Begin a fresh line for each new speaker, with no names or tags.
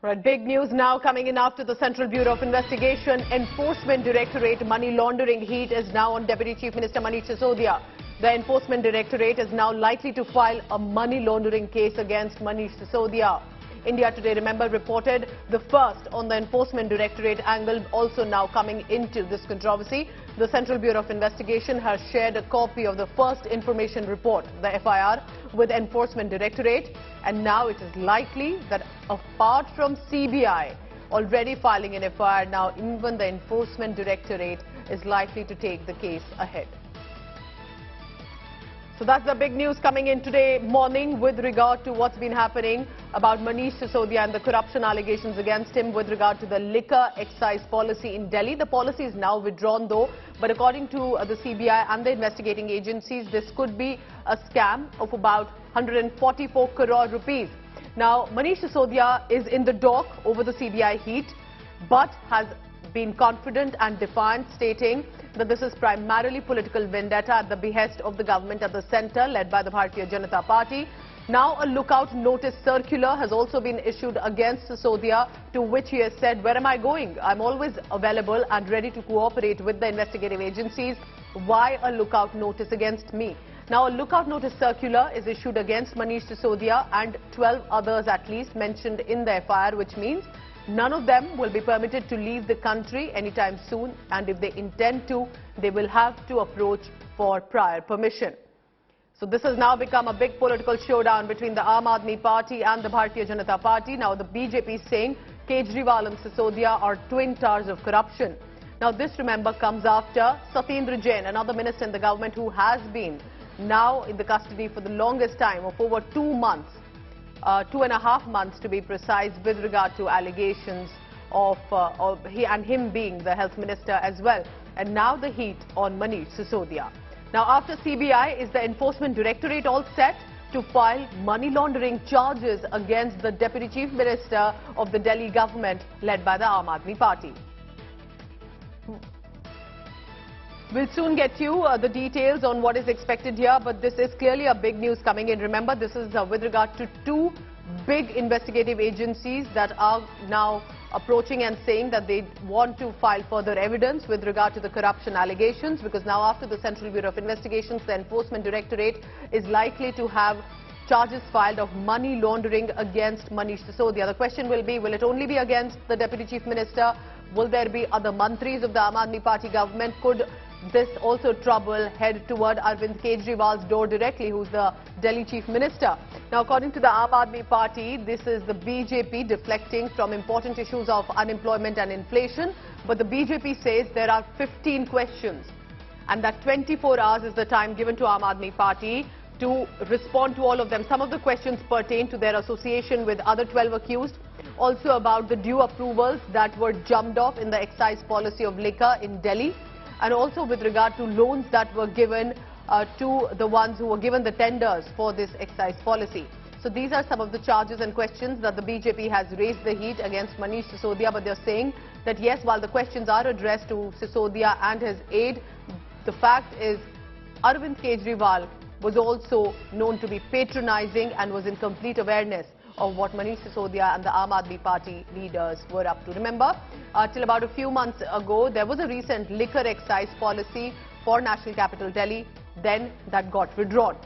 Right, big news now coming in after the Central Bureau of Investigation Enforcement Directorate money laundering heat is now on Deputy Chief Minister Manish Sisodia. The Enforcement Directorate is now likely to file a money laundering case against Manish Sisodia. India Today, remember, reported the first on the Enforcement Directorate angle, also now coming into this controversy. The Central Bureau of Investigation has shared a copy of the first information report, the FIR, with Enforcement Directorate, and now it is likely that apart from CBI already filing an FIR, now even the Enforcement Directorate is likely to take the case ahead. So that's the big news coming in today morning with regard to what's been happening about Manish Sisodia and the corruption allegations against him with regard to the liquor excise policy in Delhi. The policy is now withdrawn though, but according to the CBI and the investigating agencies, this could be a scam of about 144 crore rupees. Now, Manish Sisodia is in the dock over the CBI heat, but has been confident and defiant, stating that this is primarily political vendetta at the behest of the government at the centre, led by the Bharatiya Janata Party. Now a lookout notice circular has also been issued against Sisodia, to which he has said, "Where am I going? I'm always available and ready to cooperate with the investigative agencies. Why a lookout notice against me?" Now a lookout notice circular is issued against Manish Sisodia and 12 others at least mentioned in the FIR, which means none of them will be permitted to leave the country anytime soon, and if they intend to, they will have to approach for prior permission. So this has now become a big political showdown between the Aam Aadmi Party and the Bharatiya Janata Party. Now the BJP is saying Kejriwal and Sisodia are twin towers of corruption. Now this, remember, comes after Satyendra Jain, another minister in the government who has been now in the custody for the longest time of over 2 months. 2.5 months to be precise, with regard to allegations of him being the health minister as well. And now the heat on Manish Sisodia. Now after CBI, is the Enforcement Directorate all set to file money laundering charges against the Deputy Chief Minister of the Delhi government led by the Aam Aadmi Party? We'll soon get you the details on what is expected here, but this is clearly a big news coming in. Remember, this is with regard to 2 big investigative agencies that are now approaching and saying that they want to file further evidence with regard to the corruption allegations, because now after the Central Bureau of Investigations, the Enforcement Directorate is likely to have charges filed of money laundering against Manish Sisodia. The question will be, will it only be against the Deputy Chief Minister? Will there be other mantris of the Aam Aadmi Party government? Could this also trouble head toward Arvind Kejriwal's door directly, who's the Delhi Chief Minister? Now, according to the Aam Aadmi Party, this is the BJP deflecting from important issues of unemployment and inflation. But the BJP says there are 15 questions and that 24 hours is the time given to Aam Aadmi Party to respond to all of them. Some of the questions pertain to their association with other 12 accused, also about the due approvals that were jumped off in the excise policy of liquor in Delhi, and also with regard to loans that were given to the ones who were given the tenders for this excise policy. So these are some of the charges and questions that the BJP has raised the heat against Manish Sisodia, but they're saying that yes, while the questions are addressed to Sisodia and his aide, the fact is Arvind Kejriwal was also known to be patronizing and was in complete awareness of what Manish Sisodia and the Aam Aadmi Party leaders were up to. Remember, till about a few months ago, there was a recent liquor excise policy for National Capital Delhi, then that got withdrawn.